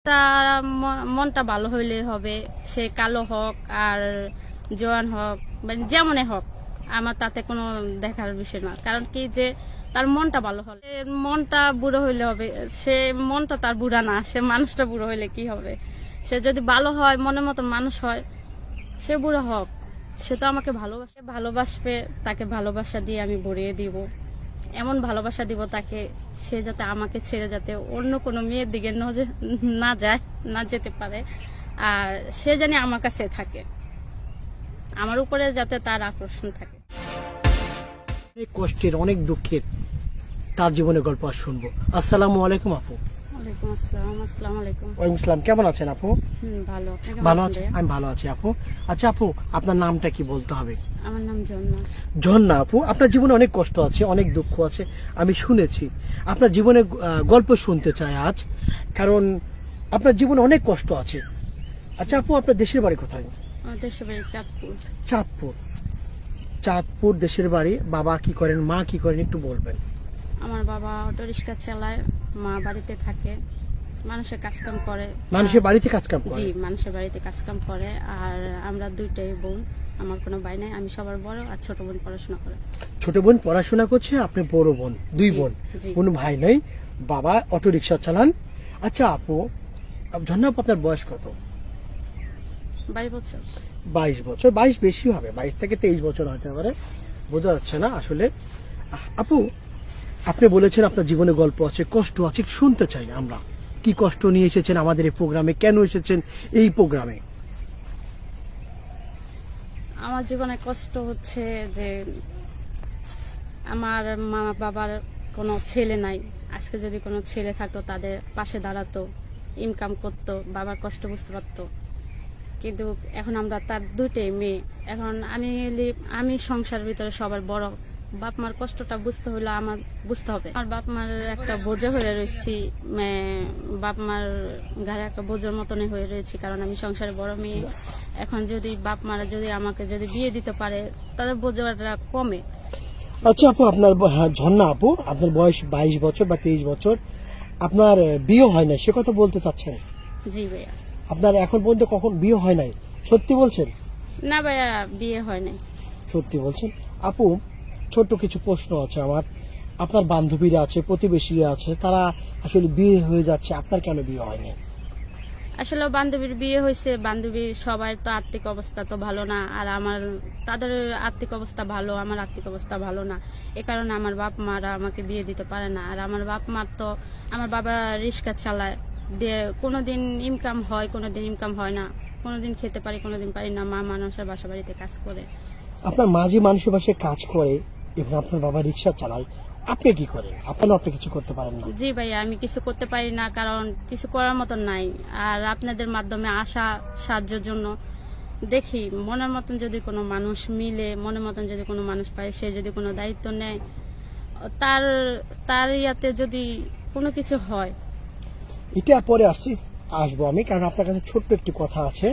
তার মনটা ভালো হইলে হবে, সে কালো হোক আর জোয়ান হোক, মানে যেমনে হোক, আমার তাতে কোনো দেখার বিষয় না। কারণ কি যে তার মনটা ভালো হলে, মনটা বুড়ো হইলে হবে, সে মনটা তার বুড়া না, সে মানুষটা বুড়ো হইলে কি হবে। সে যদি ভালো হয়, মনের মতন মানুষ হয়, সে বুড়ো হোক, সে তো আমাকে ভালোবাসবে, তাকে ভালোবাসা দিয়ে আমি ভরিয়ে দিব। এমন ভালোবাসা দিব তাকে, সে যাতে আমাকে ছেড়ে যাতে অন্য কোনো মেয়ের দিকে না যেতে পারে, আর সে জানি আমার কাছে থাকে, আমার উপরে যাতে তার আকর্ষণ থাকে। অনেক কষ্টের, অনেক দুঃখের তার জীবনের গল্প আজ শুনবো। আসসালামু আলাইকুম আপু। ওয়ালাইকুম আসসালাম। আসসালামু আলাইকুম। ওয়ালাইকুম আসসালাম। কেমন আছেন আপু? ভালো। ভালো আছি, আমি ভালো আছি আপু। আচ্ছা আপু, আপনার নামটা কি বলতে হবে? আমার নাম ঝর্ণা। ঝর্ণা আপু, আপনার জীবনে অনেক কষ্ট আছে, অনেক দুঃখ আছে, আমি শুনেছি। আপনার জীবনের গল্প শুনতে চাই আজ, কারণ আপনার জীবনে অনেক কষ্ট আছে। আচ্ছা আপু, আপনার দেশের বাড়ি কোথায়? আমার দেশের বাড়ি চাঁদপুর। চাঁদপুর। চাঁদপুর দেশের বাড়ি। বাবা কি করেন, মা কি করেন, একটু বলবেন? আমার বাবা অটো রিক্সা চালায়, মা বাড়িতে থাকে, মানুষের কাজকাম করে। মানুষের বাড়িতে কাজকাম করে? জি, মানুষের বাড়িতে কাজকাম করে। আর আমরা দুইটাই বোন, আমার কোনো ভাই নাই, আমি সবার বড়, আর ছোট বোন পড়াশোনা করে। ছোট বোন পড়াশোনা করছে, আপনি বড় বোন, দুই বোন, জি। কোনো ভাই নাই, বাবা অটো রিক্সা চালান। আচ্ছা আপু, ঝর্ণা আপু, আপনার বয়স কত? 22 বছর। 22 বছর। 22 বেশি হবে, 22 থেকে 23 বছর হতে পারে, বোঝা যাচ্ছে না আসলে। আপু, আপনি বলেছেন আপনার জীবনে গল্প আছে, কষ্ট আছে, শুনতে চাই আমরা। কি কষ্ট নিয়ে এসেছেন আমাদের এই প্রোগ্রামে, কেন এসেছেন এই প্রোগ্রামে? আমার জীবনে কষ্ট হচ্ছে যে আমার মা বাবার কোনো ছেলে নাই। আজকে যদি কোনো ছেলে থাকতো, তাদের পাশে দাঁড়াতো, ইনকাম করতো, বাবার কষ্ট বুঝতে পারতো। কিন্তু এখন আমরা তার দুইটাই মেয়ে। এখন আমি সংসারের ভিতরে সবার বড়, বাপ মার কষ্টটা বুঝতে হলে আমার বুঝতে হবে। আমার বাপ মার একটা বোঝা হয়ে রয়েছি, বাপ মার ঘাড়ে একটা বোঝার মতনই হয়ে রয়েছি, কারণ আমি সংসারে বড় মেয়ে। এখন যদি বাপ মারা যদি আমাকে যদি বিয়ে দিতে পারে, তাদের বোঝাটা কমে। আচ্ছা আপু, আপনার ঝর্ণা আপু, আপনার বয়স 22 বছর বা 23 বছর, আপনার বিয়ে হয় না, সে কথা বলতে চাচ্ছেন? জি ভাইয়া। আপনার এখন পর্যন্ত কখন বিয়ে হয় নাই? সত্যি বলছেন? না ভাইয়া, বিয়ে হয় নাই। সত্যি বলছেন? আপু, ছোট্ট কিছু প্রশ্ন আছে আমার। আপনার বান্ধবীরা আছে, প্রতিবেশীরা আছে, তারা আসলে বিয়ে হয়ে যাচ্ছে, আপনার কেন বিয়ে হয়নি? আসলে বান্ধবীর বিয়ে হয়েছে, বান্ধবীর সবাই তো আর্থিক অবস্থা তো ভালো না, আর তাদের আর্থিক অবস্থা ভালো, আমার আর্থিক অবস্থা ভালো না। এ কারণে আমার বাপ মারা আমাকে বিয়ে দিতে পারে না। আর আমার বাপ মার তো, আমার বাবা রিক্সা চালায়, দিয়ে কোনোদিন ইনকাম হয়, কোনোদিন ইনকাম হয় না, কোনোদিন খেতে পারি, কোনোদিন পারি না। মা মানুষের বাসা বাড়িতে কাজ করে। আপনার মাঝি মানুষের বাসায় কাজ করে এবং আপনার বাবা রিক্সা চালায়, আপনি কি করেন? আপনি কিছু করতে পারেন না? জি ভাইয়া, আমি কিছু করতে পারি না, কারণ কিছু করার মতন নাই। আর আপনাদের মাধ্যমে আসা সাহায্যের জন্য দেখি, মনের মতন যদি কোনো মানুষ মিলে, মনের মতন যদি কোনো মানুষ পায়, সে যদি কোনো দায়িত্ব নেয়, তার তার ইয়াতে যদি কোনো কিছু হয়। এটা পরে আসবো আমি, কারণ আপনার কাছে ছোট্ট একটি কথা আছে,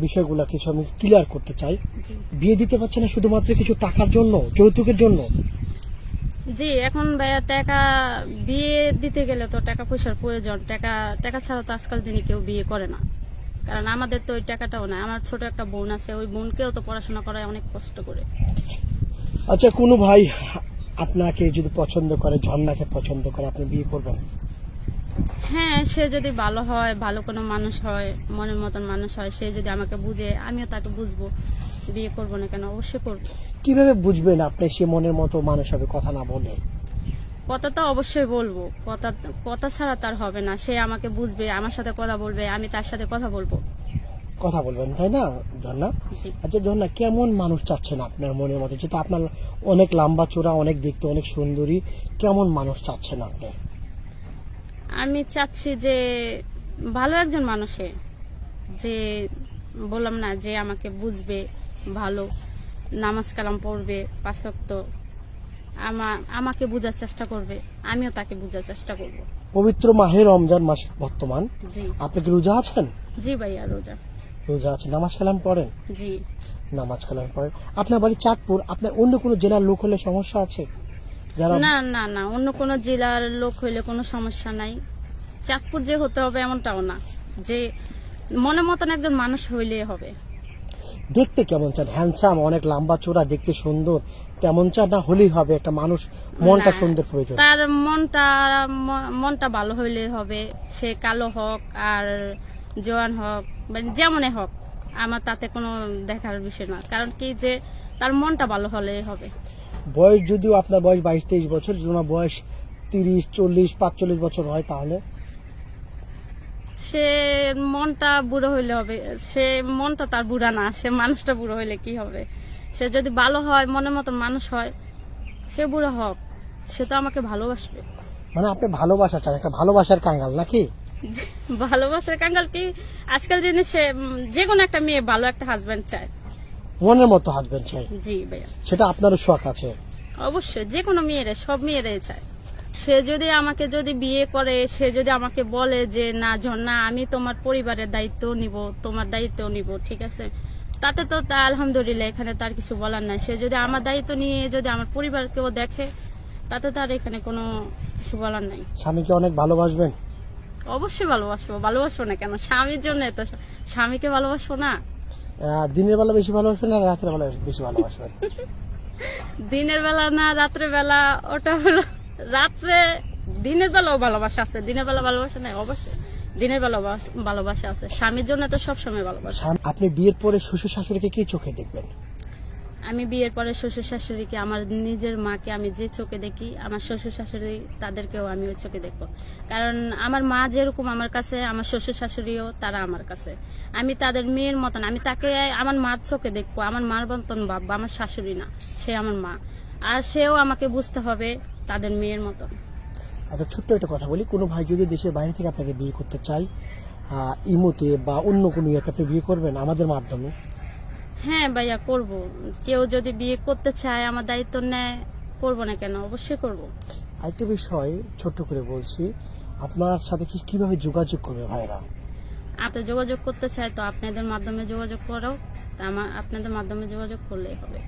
বিষয়গুলো কিছু আমি ক্লিয়ার করতে চাই। জি। বিয়ে দিতে পারছে না শুধুমাত্র কিছু টাকার জন্য, যৌতুকের জন্য? জি, এখন ভাইয়া টাকা, বিয়ে দিতে গেলে তো টাকা পয়সার প্রয়োজন। টাকা ছাড়া তো আজকাল দিনে কেউ বিয়ে করে না, কারণ আমাদের তো ওই টাকাটাও নাই। আমার ছোট একটা বোন আছে, ওই বোনকেও তো পড়াশোনা করায় অনেক কষ্ট করে। আচ্ছা, কোনো ভাই আপনাকে যদি পছন্দ করে, ঝর্ণাকে পছন্দ করে, আপনি বিয়ে করবেন? হ্যাঁ, সে যদি ভালো হয়, ভালো কোনো মানুষ হয়, মনের মতন মানুষ হয়, সে যদি আমাকে বুঝে, আমিও তাকে বুঝবো, বিয়ে করবো না কেন, অবশ্যই করবো। কিভাবে বুঝবেন আপনি সে মনের মতো মানুষ হবে, কথা না বলে? কথা তো অবশ্যই বলবো, কথা ছাড়া তার হবে না। সে আমাকে বুঝবে, আমার সাথে কথা বলবে, আমি তার সাথে কথা বলবো। কথা বলবেন, তাই না ঝর্ণা? জি। আচ্ছা ঝর্ণা, কেমন মানুষ চাচ্ছেন আপনার মনের মতো? যেটা আপনার অনেক লম্বা চূড়া, অনেক দেখতে অনেক সুন্দরী, কেমন মানুষ চাচ্ছেন আপনি? আমি চাচ্ছি যে ভালো একজন মানুষে, যে বললাম না, যে আমাকে বুঝবে, ভালো নামাজ কালাম পড়বে, 5 ওয়াক্ত আমাকে বোঝার চেষ্টা করবে, আমিও তাকে বোঝার চেষ্টা করব। পবিত্র মাহে রমজান মাস বর্তমান, জি। আপনি কি রোজা আছেন? জি ভাইয়া, রোজা। রোজা আছেন, নামাজ কালাম পড়েন? জি। নামাজ কালাম পড়েন। আপনার বাড়ি চাঁদপুর, আপনার অন্য কোনো জেলার লোক হলে সমস্যা আছে? যারা না না না, অন্য কোনো জেলার লোক হইলে কোনো সমস্যা নাই। চাঁদপুর যে হতে হবে এমনটাও না। যে মনের মতন একজন মানুষ হইলে হবে। দেখতে কেমন চান? হ্যান্ডসাম, অনেক লম্বা চোরা, দেখতে সুন্দর, তেমন চান না হলেই হবে? একটা মানুষ মনটা না, সুন্দর প্রয়োজন। তার মনটা ভালো হইলে হবে। সে কালো হোক আর জোয়ান হোক, মানে যেমনই হোক, আমার তাতে কোনো দেখার বিষয় না। কারণ কি যে তার মনটা ভালো হলে হবে। বয়স যদিও আপনার বয়স 22-23 বছর, যদি ওনার বয়স 30, 40, 45 বছর হয় তাহলে সে মনটা বুড়ো হইলে হবে। সে মনটা তার বুড়া না, সে মানুষটা বুড়ো হইলে কি হবে? সে যদি ভালো হয়, মনের মতন মানুষ হয়, সে বুড়ো হোক, সে তো আমাকে ভালোবাসবে। মানে আপনি ভালোবাসা চান, একটা ভালোবাসার কাঙ্গাল নাকি? ভালোবাসার কাঙ্গাল কি আজকাল জিনিসে যে কোনো একটা মেয়ে ভালো একটা হাজবেন্ড চায়। মনের মতো হাজবেন্ড চাই, জি ভাইয়া, সেটা আপনারও শখ আছে? অবশ্যই যে কোনো মেয়েরে, সব মেয়েরাই চায়। সে যদি আমাকে যদি বিয়ে করে, সে যদি আমাকে বলে যে না ঝর্ণা, আমি তোমার পরিবারের দায়িত্ব নিব, তোমার দায়িত্ব নিব, ঠিক আছে, তাতে তো আলহামদুলিল্লাহ, এখানে তার কিছু বলার নাই। সে যদি আমার দায়িত্ব নিয়ে যদি আমার পরিবারকেও দেখে, তাতে তার এখানে কোনো কিছু বলার নাই। স্বামীকে অনেক ভালোবাসবেন? অবশ্যই ভালোবাসবো, ভালোবাসবো না কেন? স্বামীর জন্য তো, স্বামীকে ভালোবাসবো না? দিনের বেলা বেশি ভালোবাসবেন না রাতের বেলা বেশি ভালোবাসবেন? দিনের বেলা না রাত্রে বেলা, ওটা হলো রাত্রে। দিনের বেলাও ভালোবাসা আছে, দিনের বেলা ভালোবাসা নাই, অবশ্যই দিনের বেলা ভালোবাসা আছে। স্বামীর জন্য তো সবসময় ভালোবাসা। আপনি বিয়ের পরে শ্বশুর শাশুড়িকে কি চোখে দেখবেন? আমি বিয়ের পরে শ্বশুর শাশুড়িকে, আমার নিজের মাকে আমি যে চোখে দেখি, আমার শ্বশুর শাশুড়ি তাদেরকেও আমি ওই চোখে দেখবো। কারণ আমার মা যেরকম আমার কাছে, আমার শ্বশুর শাশুড়িও তারা আমার কাছে। আমি তাদের মেয়ের মতন, আমি তাকে আমার মার চোখে দেখবো, আমার মার মতন ভাববো। আমার শাশুড়ি না, সে আমার মা, আর সেও আমাকে বুঝতে হবে তাদের মেয়ের মতন। আচ্ছা, ছোট্ট একটা কথা বলি, কোনো ভাই যদি দেশের বাইরে থেকে আপনাকে বিয়ে করতে চায়, ইমোতে বা অন্য কোনো ইয়েতে, আপনি বিয়ে করবেন আমাদের মাধ্যমে? হ্যাঁ ভাইয়া, করব। কেউ যদি বিয়ে করতে চায়, আমার দায়িত্ব নেয়, করবো না কেন? অবশ্যই করব। আরেকটা বিষয় ছোট্ট করে বলছি, আপনার সাথে কিভাবে যোগাযোগ করবে ভাইরা? আপনি যোগাযোগ করতে চাই তো আপনাদের মাধ্যমে যোগাযোগ করো, আপনাদের মাধ্যমে যোগাযোগ করলেই হবে।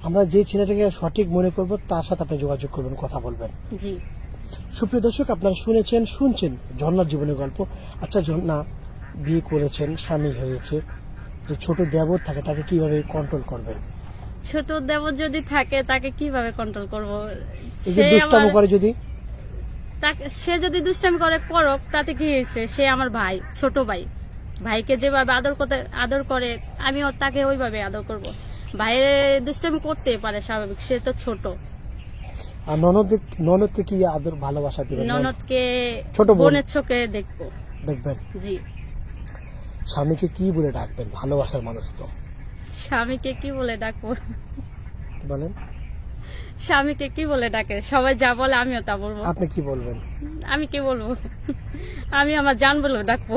আমরা যে ছেলেটাকে সঠিক মনে করব তার সাথে আপনি যোগাযোগ করবেন, কথা বলবেন। জি। সুপ্রিয় দর্শক, আপনারা শুনছেন ঝর্ণার জীবনের গল্প। আচ্ছা ঝর্ণা, বিয়ে করেছেন, স্বামী হয়েছে, যে ছোট দেবর থাকে তাকে কিভাবে কন্ট্রোল করবেন? ছোট দেবর যদি থাকে, তাকে কিভাবে কন্ট্রোল করব? এই যে দুষ্টামি করে যদি, সে যদি দুষ্টামি করে, করুক, তাতে কি হয়েছে? সে আমার ভাই, ছোট ভাই। ভাইকে যেভাবে আদর করে, আমিও তাকে ওইভাবে আদর করব। ভাইয়ের দুষ্টামি করতে পারে, স্বাভাবিক, সে তো ছোট। আর ননদকে কি আদর ভালোবাসা দিবেন? ননদকে ছোট বোনের চোখে দেখবো। দেখবেন। জি। স্বামীকে কি বলে ডাকবেন? ভালোবাসার মানুষ তো। স্বামীকে কি বলে ডাকবো? বলেন। স্বামীকে কি বলে ডাকে? সবাই যা বলে আমিও তা বলবো। আপনি কি বলবেন? আমি কি বলবো? আমি আমার জান বলে ডাকবো।